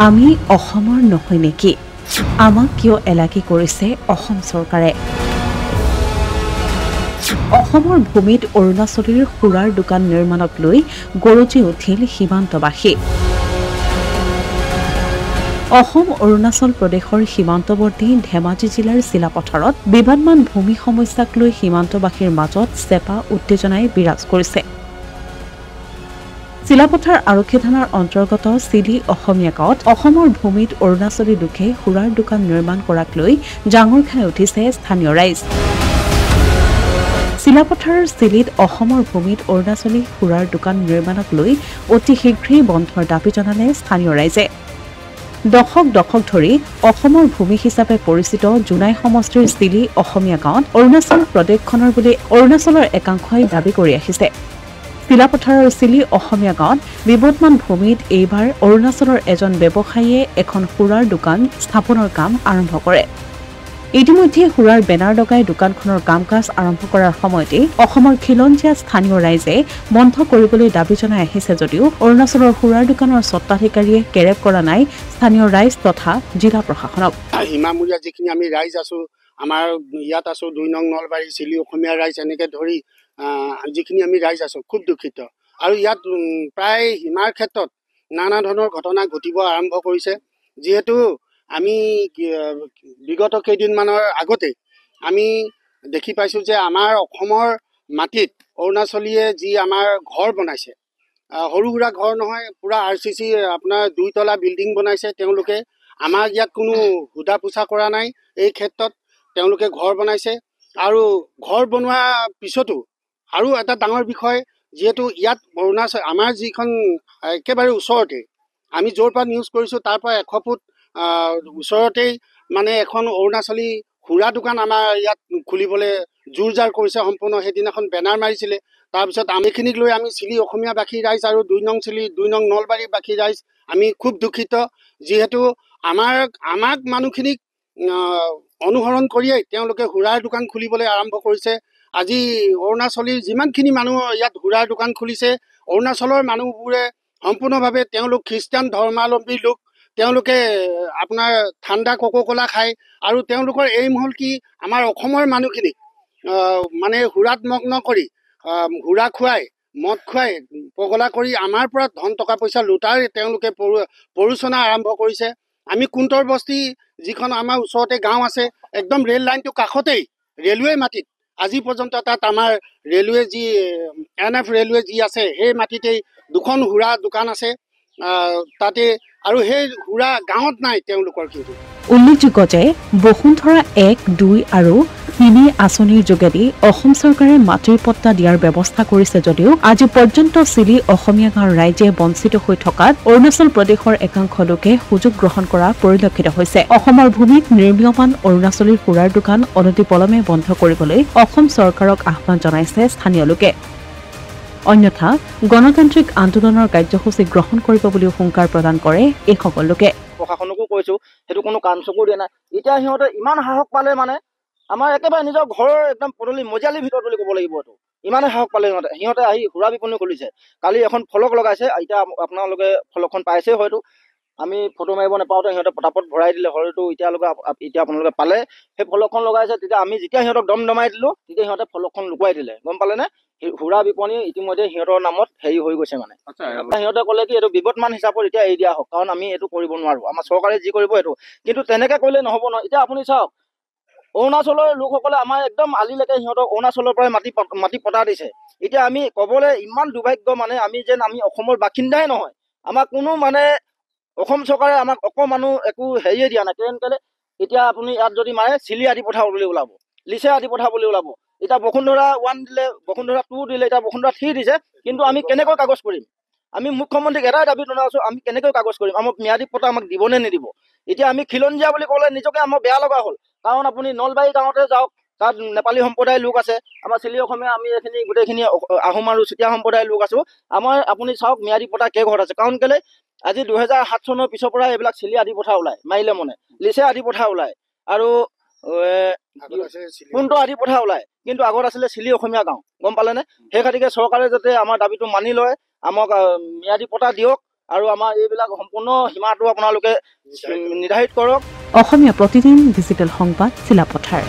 আমি অসমৰ নহয় নেকি? আমাক কিয় এলাকি কৰিছে অসম চৰকাৰে? অসমৰ ভূমিত অৰুণাচলীৰ সুৰাৰ দোকান নিৰ্মাণক লৈ গৰজি উঠিল সীমান্তবাসী। অসম অৰুণাচল প্ৰদেশৰ সীমান্তৱৰ্তী ধেমাজি জিলাৰ চিলাপথাৰত বিবাদমান ভূমি সমস্যাক লৈ সীমান্তবাসীৰ মাজত চেপা উত্তেজনাই বিৰাজ কৰিছে। চিলাপথাৰ আৰক্ষী থানাৰ অন্তৰ্গত চিলি অসমীয়া গাঁৱত অসমৰ ভূমিত অৰুণাচলী লোকে সুৰাৰ দোকান নিৰ্মাণ কৰাক লৈ জাঙুৰ খাই উঠিছে স্থানীয় ৰাইজ। চিলাপথাৰৰ চিলিত অসমৰ ভূমিত অৰুণাচলী সুৰাৰ দোকান নিৰ্মাণক লৈ অতি শীঘ্ৰেই বন্ধৰ দাবী জনালে স্থানীয় ৰাইজে। দশক ধৰি অসমৰ ভূমি হিচাপে পৰিচিত জোনাই সমষ্টিৰ চিলি অসমীয়া গাঁৱত অৰুণাচল প্ৰদেশখনৰ বুলি অৰুণাচলৰ একাংশই দাবী কৰি আহিছে। চিলাপথাৰৰ চিলি অসমীয়া গাঁৱত বিবদমান ভূমিত এইবাৰ অৰুণাচলৰ এজন ব্যৱসায়ীয়ে এখন সুৰাৰ দোকান স্থাপনৰ কাম আৰম্ভ কৰে। ইতিমধ্যে সুৰাৰ বেনাৰ লগাই দোকানখনৰ কাম কাজ আৰম্ভ কৰাৰ সময়তে অসমৰ খিলঞ্জীয়া স্থানীয় ৰাইজে বন্ধ কৰিবলৈ দাবী জনাই আহিছে যদিও অৰুণাচলৰ সুৰাৰ দোকানৰ স্বত্বাধিকাৰীয়ে কেৰেপ কৰা নাই স্থানীয় ৰাইজ তথা জিলা প্ৰশাসনক। সীমামূৰীয়া যিখিনি আমি ৰাইজ আছো, আমাৰ ইয়াত আছো ২ নং নলবাৰী চিলি অসমীয়া ৰাইজ এনেকে ধৰি যিখিনি আমি ৰাইজ আছো খুব দুখিত। আৰু ইয়াত প্ৰায় সীমাৰ ক্ষেত্ৰত নানা ধৰণৰ ঘটনা ঘটিব আৰম্ভ কৰিছে। যিহেতু আমি বিগত কেইদিনমানৰ আগতে আমি দেখি পাইছোঁ যে আমাৰ অসমৰ মাটিত অৰুণাচলীয়ে যি আমাৰ ঘৰ বনাইছে, সৰু সুৰা ঘৰ নহয়, পূৰা RCC আপোনাৰ 2 তলা বিল্ডিং বনাইছে। তেওঁলোকে আমাৰ ইয়াত কোনো সোধা পোছা কৰা নাই। এই ক্ষেত্ৰত তেওঁলোকে ঘৰ বনাইছে আৰু ঘৰ বনোৱাৰ পিছতো আৰু এটা ডাঙৰ বিষয়, যিহেতু ইয়াত অৰুণাচল আমাৰ যিখন একেবাৰে ওচৰতে, আমি য'ৰ পৰা নিউজ কৰিছোঁ তাৰ পৰা 100 ফুট ওচৰতেই মানে এখন অৰুণাচলী সুৰা দোকান আমাৰ ইয়াত খুলিবলৈ জোৰ জাৰ কৰিছে সম্পূৰ্ণ। সেইদিনাখন বেনাৰ মাৰিছিলে। তাৰপিছত আমিখিনিক লৈ আমি চিলি অসমীয়াবাসী ৰাইজ আৰু 2 নং চিলি 2 নং নলবাৰীবাসী ৰাইজ আমি খুব দুখিত। যিহেতু আমাক মানুহখিনিক অনুসৰণ কৰিয়েই তেওঁলোকে সুৰাৰ দোকান খুলিবলৈ আৰম্ভ কৰিছে। আজি অৰুণাচলীৰ যিমানখিনি মানুহ ইয়াত সুৰাৰ দোকান খুলিছে, অৰুণাচলৰ মানুহবোৰে সম্পূৰ্ণভাৱে তেওঁলোক খ্ৰীষ্টান ধৰ্মাৱলম্বী লোক। তেওঁলোকে আপোনাৰ ঠাণ্ডা কোকো-কোলা খায় আৰু তেওঁলোকৰ এইম হ'ল কি, আমাৰ অসমৰ মানুহখিনিক মানে সুৰাত মগ্ন কৰি সুৰা খুৱাই মদ খুৱাই পগলা কৰি আমাৰ পৰা ধন টকা পইচা লুটাৰ তেওঁলোকে প্ৰৰোচনা আৰম্ভ কৰিছে। আমি কুণ্টৰ বস্তি যিখন আমাৰ ওচৰতে গাঁও আছে, একদম ৰেল লাইনটো কাষতেই ৰেলৱে মাটিত আজি পৰ্যন্ত তাত আমাৰ ৰেলৱে যি NF ৰেলৱে যি আছে সেই মাটিতেই 2খন সুৰা দোকান আছে তাতে। আৰু সেই সুৰা গাঁৱত নাই তেওঁলোকৰ। কিন্তু উল্লেখযোগ্য যে বসুন্ধৰা 1, 2 আৰু 3 আঁচনিৰ যোগেদি অসম চৰকাৰে মাটিৰ পট্টা দিয়াৰ ব্যৱস্থা কৰিছে যদিও আজি পৰ্যন্ত চিলি অসমীয়া গাঁৱৰ ৰাইজে বঞ্চিত হৈ থকাত অৰুণাচল প্ৰদেশৰ একাংশ লোকে সুযোগ গ্ৰহণ কৰা পৰিলক্ষিত হৈছে। অসমৰ ভূমিত নিৰ্মীয়মান অৰুণাচলীৰ সুৰাৰ দোকান অনতিপলমে বন্ধ কৰিবলৈ অসম চৰকাৰক আহ্বান জনাইছে স্থানীয় লোকে। অন্যথা গণতান্ত্ৰিক আন্দোলনৰ কাৰ্যসূচী গ্ৰহণ কৰিব বুলিও হুংকাৰ প্ৰদান কৰে এই সকল লোকে। প্ৰশাসনকো কৈছো, সেইটো কোনো কাণ চকু দিয়া নাই। এতিয়া সিহঁতে ইমান সাহস পালে, মানে আমাৰ একেবাৰে নিজৰ ঘৰৰ একদম পদূলি মজিয়ালিৰ ভিতৰত বুলি ক'ব লাগিব। এইটো ইমানে সাহস পালে সিহঁতে আহি সুৰা বিপণী খুলিছে। কালি এখন ফলক লগাইছে, এতিয়া আপোনালোকে ফলকখন পাইছে হয়তো। আমি ফটো মাৰিব নাপাওঁতে সিহঁতে পটাপট ভৰাই দিলে, হয়তো এতিয়া আপোনালোকে পালে। সেই ফলকখন লগাইছে, তেতিয়া আমি যেতিয়া সিহঁতক দমাই দিলো, তেতিয়া সিহঁতে ফলকখন লুকুৱাই দিলে। গম পালেনে? সুৰা বিপণী ইতিমধ্যে সিহঁতৰ নামত হেৰি হৈ গৈছে। মানে সিহঁতে ক'লে কি এইটো বিবদমান হিচাপত এতিয়া এৰি দিয়া হওক, কাৰণ আমি এইটো কৰিব নোৱাৰো, আমাৰ চৰকাৰে যি কৰিব সেইটো। কিন্তু তেনেকে কৰিলে নহ'ব নহয়। এতিয়া আপুনি চাওক, অৰুণাচলৰ লোকসকলে আমাৰ একদম আলিলৈকে সিহঁতক অৰুণাচলৰ পৰাই মাটি পতা দিছে। এতিয়া আমি ক'বলৈ ইমান দুৰ্ভাগ্য, মানে আমি অসমৰ বাসিন্দাই নহয়। আমাক কোনো মানে অসম চৰকাৰে আমাক অকমানো একো হেৰিয়ে দিয়া নাই। কেলে এতিয়া আপুনি ইয়াত যদি মাৰে চিলি আদি পঠাব বুলি ওলাব, লিচে আদি পঠাব বুলি ওলাব। এতিয়া বসুন্ধৰা 1 দিলে, বসুন্ধৰা 2 দিলে, এতিয়া বসুন্ধৰা 3 দিছে। কিন্তু আমি কেনেকৈ কাগজ কৰিম? আমি মুখ্যমন্ত্ৰীক এটাই দাবী জনাইছো, আমি কেনেকৈ কাগজ কৰিম? আমাক ম্যাদী পট্টা আমাক দিবনে নিদিব? এতিয়া আমি খিলঞ্জীয়া বুলি ক'লে নিজকে আমাৰ বেয়া লগা হ'ল। কাৰণ আপুনি নলবাৰী গাঁৱতে যাওক, তাত নেপালী সম্প্ৰদায়ৰ লোক আছে। আমাৰ চিলি অসমীয়া আমি এইখিনি গোটেইখিনি আহোম আৰু চুতীয়া সম্প্ৰদায়ৰ লোক আছো। আমাৰ আপুনি চাওক ম্যাদী পট্টা কেইঘৰত আছে। কাৰণ কেলে আজি 2007 চনৰ পিছৰ পৰা এইবিলাক চিলি আদি পঠা ওলায়, মাৰিলে মনে লিচে আদি পঠা ওলায় আৰু কোনটো আদি পঠা ওলায়। কিন্তু আগত আছিলে চিলি অসমীয়া গাঁও, গম পালেনে? সেই খাতিকে চৰকাৰে যাতে আমাৰ দাবীটো মানি লয়, আমাক ম্যাদী পট্টা দিয়ক আৰু আমাৰ এইবিলাক সম্পূৰ্ণ সীমাটো আপোনালোকে নিৰ্ধাৰিত কৰক। অসমীয়া প্ৰতিদিন ডিজিটেল সংবাদ চিলাপথাৰ।